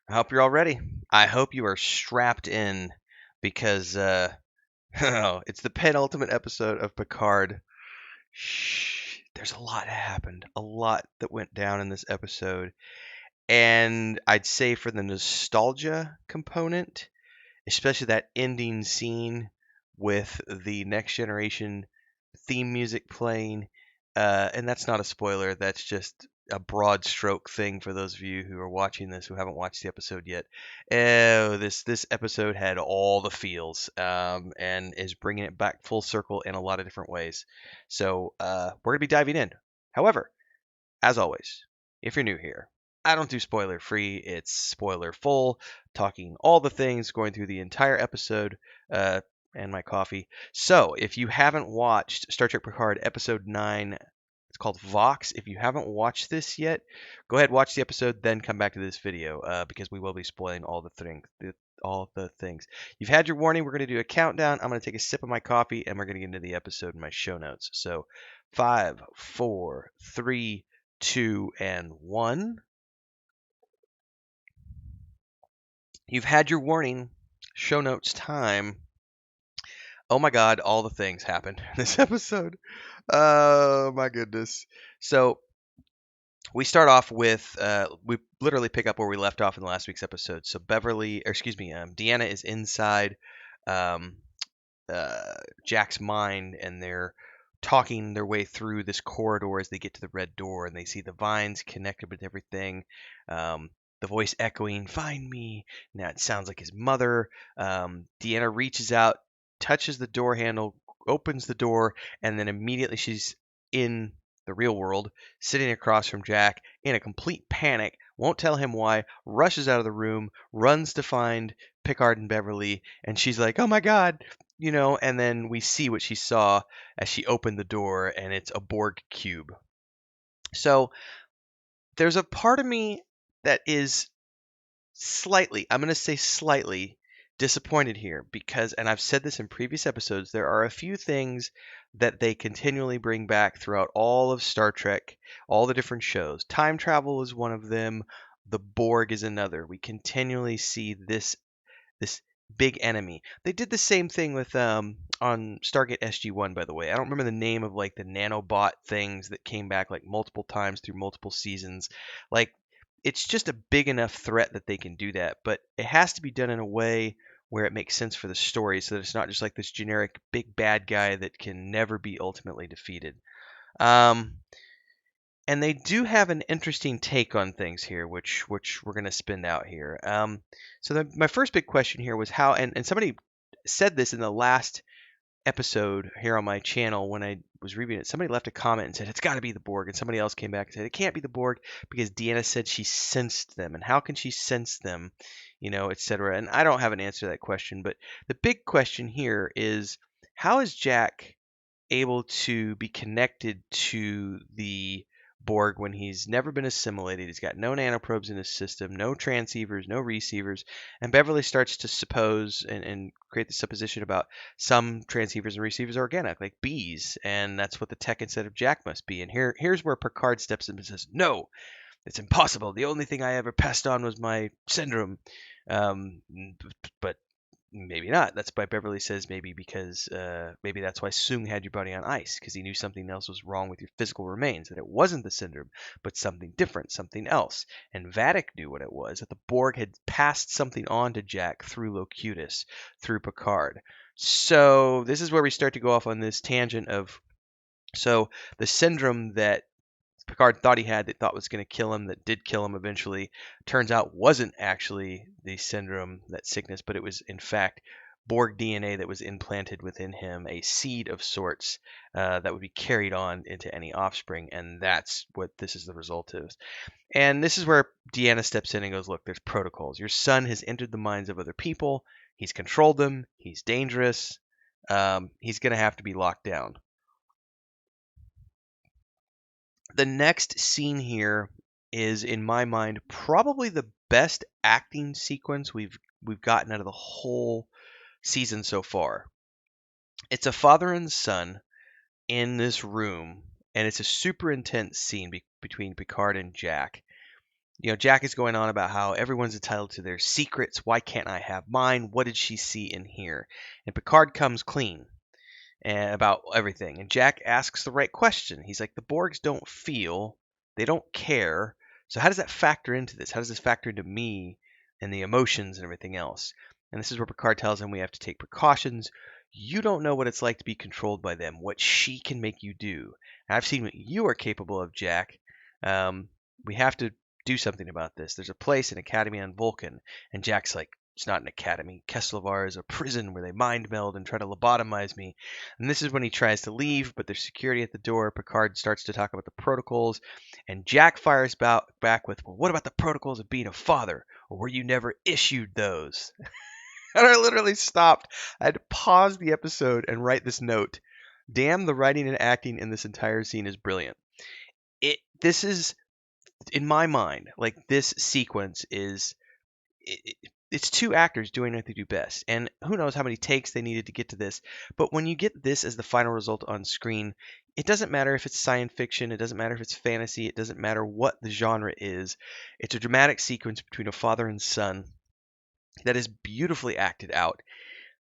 I hope you're all ready. I hope you are strapped in because it's the penultimate episode of Picard. Shh, there's a lot that happened, a lot that went down in this episode. And I'd say for the nostalgia component, especially that ending scene with the Next Generation theme music playing. And that's not a spoiler. That's just a broad stroke thing for those of you who are watching this who haven't watched the episode yet. Oh, this episode had all the feels, and is bringing it back full circle in a lot of different ways. So we're gonna be diving in. However, as always, if you're new here, I don't do spoiler free. It's spoiler full, talking all the things, going through the entire episode, uh, and my coffee. So if you haven't watched Star Trek Picard episode 9, it's called Vox. If you haven't watched this yet, go ahead, watch the episode, then come back to this video, because we will be spoiling all the things. You've had your warning. We're going to do a countdown. I'm going to take a sip of my coffee, and we're going to get into the episode and my show notes. So, 5, 4, 3, 2, and 1. You've had your warning. Show notes time. Oh my God, all the things happened in this episode. Oh my goodness. So we start off with we literally pick up where we left off in the last week's episode. So Deanna is inside um, Jack's mind, and they're talking their way through this corridor as they get to the red door, and they see the vines connected with everything. The voice echoing, "Find me." Now it sounds like his mother. Deanna reaches out, touches the door handle, opens the door, and then immediately she's in the real world, sitting across from Jack in a complete panic, won't tell him why, rushes out of the room, runs to find Picard and Beverly, and she's like, "Oh my God," and then we see what she saw as she opened the door, and it's a Borg cube. So there's a part of me that is slightly, I'm going to say slightly, disappointed here because, and I've said this in previous episodes, there are a few things that they continually bring back throughout all of Star Trek, all the different shows. Time travel is one of them. The Borg is another. We continually see this big enemy. They did the same thing with on Stargate SG-1, by the way. I don't remember the name of like the nanobot things that came back like multiple times through multiple seasons. Like it's just a big enough threat that they can do that, but it has to be done in a way where it makes sense for the story so that it's not just like this generic big bad guy that can never be ultimately defeated. Um, and they do have an interesting take on things here, which we're going to spin out here. My first big question here was how, and somebody said this in the last episode here on my channel when I was reviewing it. Somebody left a comment and said it's got to be the Borg, and somebody else came back and said it can't be the Borg because Deanna said she sensed them, and how can she sense them, etc. And I don't have an answer to that question, but the big question here is how is Jack able to be connected to the Borg when he's never been assimilated. He's got no nanoprobes in his system, no transceivers, no receivers. And Beverly starts to suppose and create the supposition about some transceivers and receivers are organic, like bees. And that's what the tech instead of Jack must be. And here's where Picard steps in and says, "No, it's impossible. The only thing I ever passed on was my syndrome." Um, but maybe not. That's why Beverly says maybe because maybe that's why Soong had your body on ice because he knew something else was wrong with your physical remains, that it wasn't the syndrome, but something different, something else. And Vatic knew what it was, that the Borg had passed something on to Jack through Locutus, through Picard. So this is where we start to go off on this tangent of so the syndrome that Picard thought he had that thought was going to kill him, that did kill him eventually, turns out wasn't actually the syndrome, that sickness, but it was in fact Borg DNA that was implanted within him, a seed of sorts that would be carried on into any offspring, and that's what this is the result of. And this is where Deanna steps in and goes, "Look, there's protocols. Your son has entered the minds of other people. He's controlled them. He's dangerous. He's going to have to be locked down." The next scene here is, in my mind, probably the best acting sequence we've gotten out of the whole season so far. It's a father and son in this room, and it's a super intense scene between Picard and Jack. Jack is going on about how everyone's entitled to their secrets. Why can't I have mine? What did she see in here? And Picard comes clean and about everything. And Jack asks the right question. He's like, the Borgs don't feel, they don't care. So how does that factor into this? How does this factor into me and the emotions and everything else? And this is where Picard tells him we have to take precautions. You don't know what it's like to be controlled by them, what she can make you do. And I've seen what you are capable of, Jack. We have to do something about this. There's a place, an academy on Vulcan. And Jack's like, it's not an academy. Kesselavar is a prison where they mind meld and try to lobotomize me. And this is when he tries to leave, but there's security at the door. Picard starts to talk about the protocols, and Jack fires back with, well, what about the protocols of being a father? Or were you never issued those? And I literally stopped. I had to pause the episode and write this note. Damn, the writing and acting in this entire scene is brilliant. This is, in my mind, like this sequence is it's two actors doing what they do best. And who knows how many takes they needed to get to this. But when you get this as the final result on screen, it doesn't matter if it's science fiction, it doesn't matter if it's fantasy, it doesn't matter what the genre is. It's a dramatic sequence between a father and son that is beautifully acted out.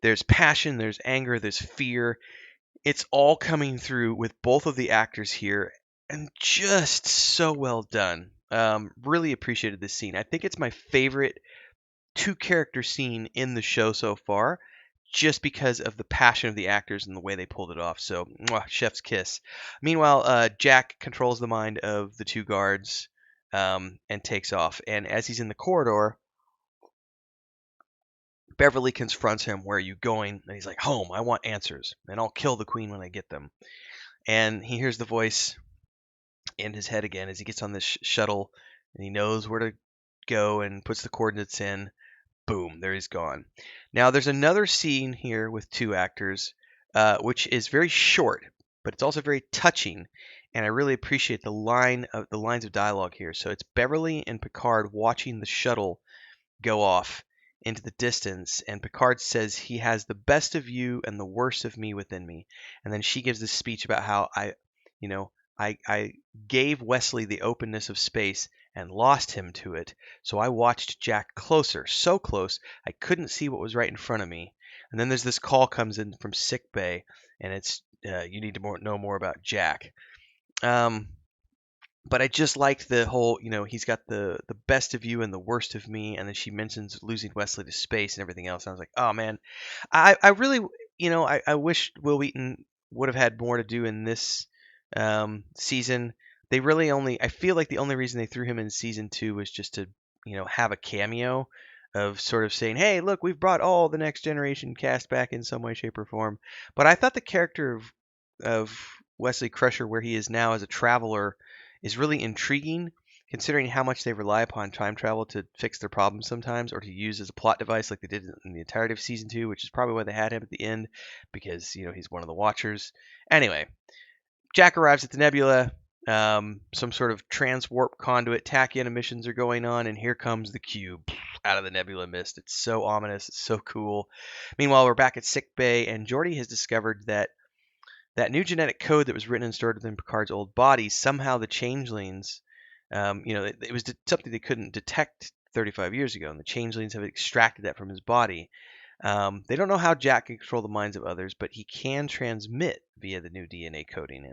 There's passion, there's anger, there's fear. It's all coming through with both of the actors here, and just so well done. Really appreciated this scene. I think it's my favorite two-character scene in the show so far, just because of the passion of the actors and the way they pulled it off. So, chef's kiss. Meanwhile, Jack controls the mind of the two guards and takes off. And as he's in the corridor, Beverly confronts him. Where are you going? And he's like, home. I want answers, and I'll kill the queen when I get them. And he hears the voice in his head again as he gets on this shuttle, and he knows where to go and puts the coordinates in. Boom, there he's gone. Now there's another scene here with two actors, which is very short, but it's also very touching, and I really appreciate the lines of dialogue here. So it's Beverly and Picard watching the shuttle go off into the distance, and Picard says he has the best of you and the worst of me within me, and then she gives this speech about how I gave Wesley the openness of space and lost him to it, so I watched Jack closer, so close I couldn't see what was right in front of me. And then there's this call comes in from sick bay, and it's you need to know more about Jack. But I just liked the whole, he's got the best of you and the worst of me, and then she mentions losing Wesley to space and everything else. And I was like, oh man, I really, I wish Will Wheaton would have had more to do in this season. They really I feel like the only reason they threw him in season 2 was just to, have a cameo of sort of saying, hey, look, we've brought all the Next Generation cast back in some way, shape, or form. But I thought the character of Wesley Crusher, where he is now as a traveler, is really intriguing, considering how much they rely upon time travel to fix their problems sometimes, or to use as a plot device like they did in the entirety of season 2, which is probably why they had him at the end, because, he's one of the Watchers. Anyway, Jack arrives at the nebula. Some sort of transwarp conduit tachyon emissions are going on, and here comes the cube out of the nebula mist. It's so ominous. It's so cool. Meanwhile, we're back at sick bay, and Geordi has discovered that new genetic code that was written and stored within Picard's old body, somehow the changelings, it was something they couldn't detect 35 years ago, and the changelings have extracted that from his body. They don't know how Jack can control the minds of others, but he can transmit via the new DNA coding,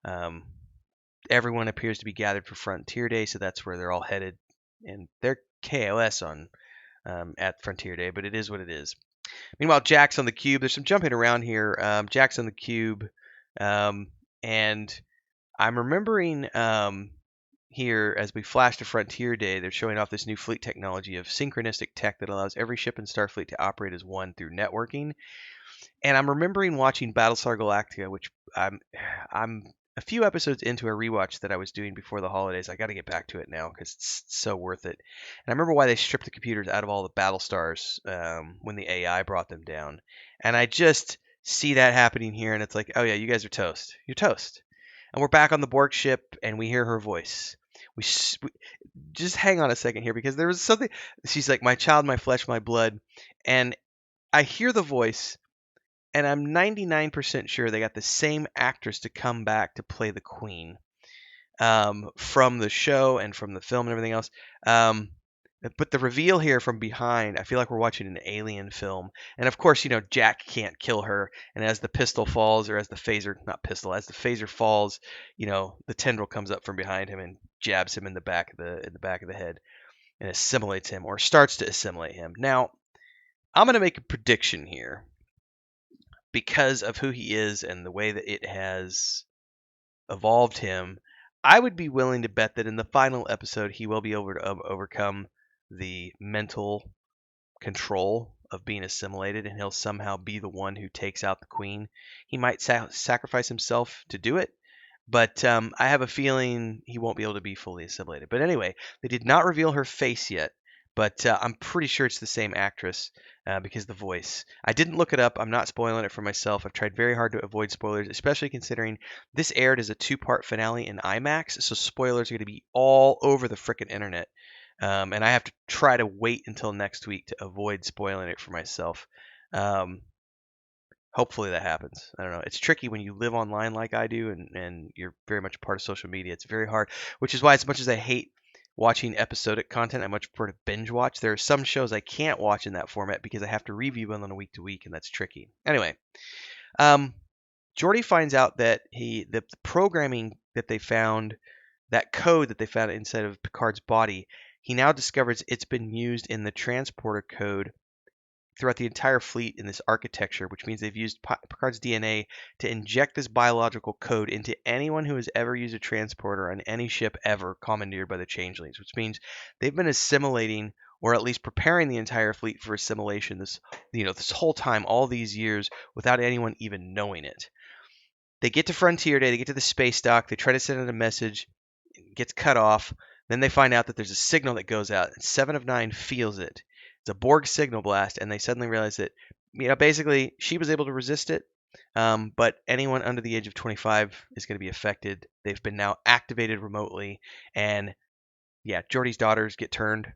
and everyone appears to be gathered for Frontier Day, so that's where they're all headed, and they're KOS on at Frontier Day, but it is what it is. Meanwhile, Jack's on the cube. There's some jumping around here. Jack's on the cube, and I'm remembering here as we flash to Frontier Day, they're showing off this new fleet technology of synchronistic tech that allows every ship in Starfleet to operate as one through networking. And I'm remembering watching Battlestar Galactica, which I'm a few episodes into a rewatch that I was doing before the holidays. I got to get back to it now because it's so worth it. And I remember why they stripped the computers out of all the Battlestars when the AI brought them down. And I just see that happening here, and it's like, oh yeah, you guys are toast. You're toast. And we're back on the Borg ship, and we hear her voice. We just hang on a second here, because there was something. She's like, my child, my flesh, my blood. And I hear the voice, and I'm 99% sure they got the same actress to come back to play the queen. from the show and from the film and everything else. Um, but the reveal here from behind, I feel like we're watching an alien film. And of course, Jack can't kill her. And as the pistol falls, or as the phaser, not pistol, as the phaser falls, the tendril comes up from behind him and jabs him in the back of the head and assimilates him, or starts to assimilate him. Now, I'm gonna make a prediction here because of who he is and the way that it has evolved him. I would be willing to bet that in the final episode he will be able to overcome the mental control of being assimilated, and he'll somehow be the one who takes out the queen. He might sacrifice himself to do it, but I have a feeling he won't be able to be fully assimilated. But anyway, they did not reveal her face yet, but I'm pretty sure it's the same actress because the voice. I didn't look it up. I'm not spoiling it for myself. I've tried very hard to avoid spoilers, especially considering this aired as a two-part finale in IMAX, so spoilers are going to be all over the frickin' internet. And I have to try to wait until next week to avoid spoiling it for myself. Um, Hopefully that happens. I don't know. It's tricky when you live online like I do, and you're very much a part of social media. It's very hard, which is why, as much as I hate watching episodic content, I much prefer to binge watch. There are some shows I can't watch in that format because I have to review them on a week to week, and that's tricky. Anyway, um, Geordi finds out that the programming that they found, that code that they found inside of Picard's body, he now discovers it's been used in the transporter code throughout the entire fleet in this architecture, which means they've used Picard's DNA to inject this biological code into anyone who has ever used a transporter on any ship ever commandeered by the Changelings, which means they've been assimilating, or at least preparing the entire fleet for assimilation this whole time, all these years, without anyone even knowing it. They get to Frontier Day, they get to the space dock, they try to send out a message, it gets cut off. Then they find out that there's a signal that goes out, and Seven of Nine feels it. It's a Borg signal blast, and they suddenly realize that, basically, she was able to resist it, but anyone under the age of 25 is going to be affected. They've been now activated remotely, and yeah, Geordi's daughters get turned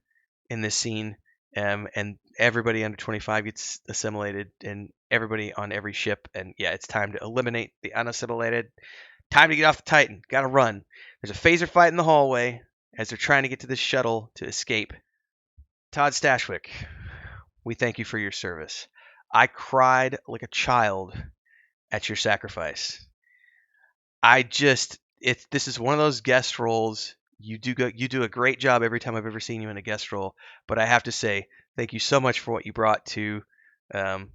in this scene, and everybody under 25 gets assimilated, and everybody on every ship, and yeah, it's time to eliminate the unassimilated. Time to get off the Titan. Gotta run. There's a phaser fight in the hallway as they're trying to get to this shuttle to escape. Todd Stashwick, we thank you for your service. I cried like a child at your sacrifice. This is one of those guest roles. You do a great job every time I've ever seen you in a guest role, but I have to say thank you so much for what you brought to um,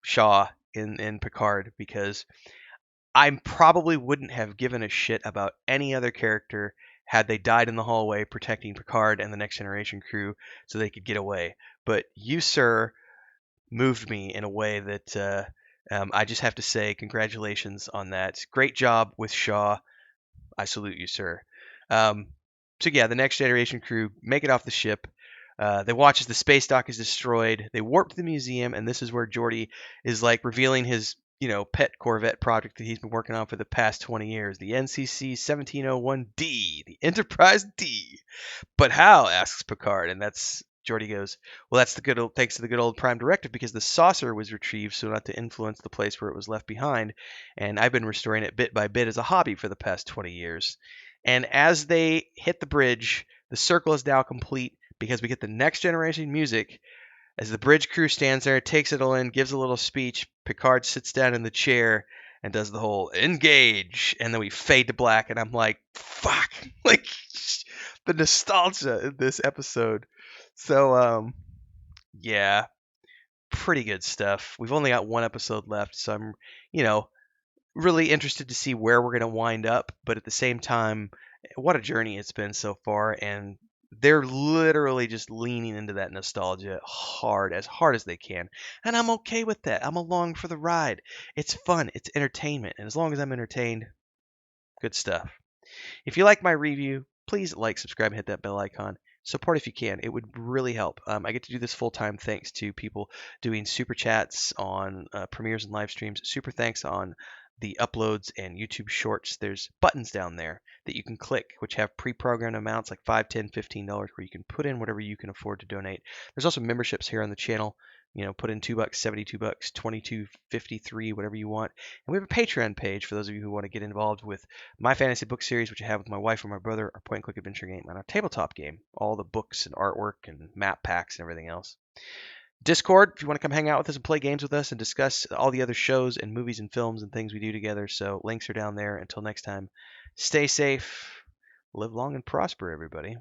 Shaw in Picard, because I probably wouldn't have given a shit about any other character had they died in the hallway protecting Picard and the Next Generation crew so they could get away. But you, sir, moved me in a way that I just have to say congratulations on that. Great job with Shaw. I salute you, sir. Um, so yeah, the Next Generation crew make it off the ship. They watch as the space dock is destroyed. They warp to the museum, and this is where Geordi is like revealing his pet Corvette project that he's been working on for the past 20 years, the NCC 1701D, the Enterprise D. But how? Asks Picard, and that's Geordi goes, well, that's the good old, thanks to the good old Prime Directive, because the saucer was retrieved so not to influence the place where it was left behind, and I've been restoring it bit by bit as a hobby for the past 20 years. And as they hit the bridge, the circle is now complete because we get the Next Generation music. As the bridge crew stands there, takes it all in, gives a little speech, Picard sits down in the chair and does the whole engage, and then we fade to black, and I'm like, fuck, like the nostalgia in this episode. So, yeah, pretty good stuff. We've only got one episode left, so I'm, really interested to see where we're going to wind up. But at the same time, what a journey it's been so far, and they're literally just leaning into that nostalgia as hard as they can. And I'm okay with that. I'm along for the ride. It's fun. It's entertainment. And as long as I'm entertained, good stuff. If you like my review, please like, subscribe, and hit that bell icon. Support if you can. It would really help. I get to do this full time thanks to people doing super chats on premieres and live streams. Super thanks on the uploads and YouTube shorts, there's buttons down there that you can click, which have pre-programmed amounts like $5, $10, $15, where you can put in whatever you can afford to donate. There's also memberships here on the channel. Put in $2, $72, $22.53, whatever you want. And we have a Patreon page for those of you who want to get involved with my fantasy book series, which I have with my wife and my brother, our point and click adventure game, and our tabletop game, all the books and artwork and map packs and everything else. Discord, if you want to come hang out with us and play games with us and discuss all the other shows and movies and films and things we do together. So links are down there. Until next time, stay safe, live long and prosper, everybody.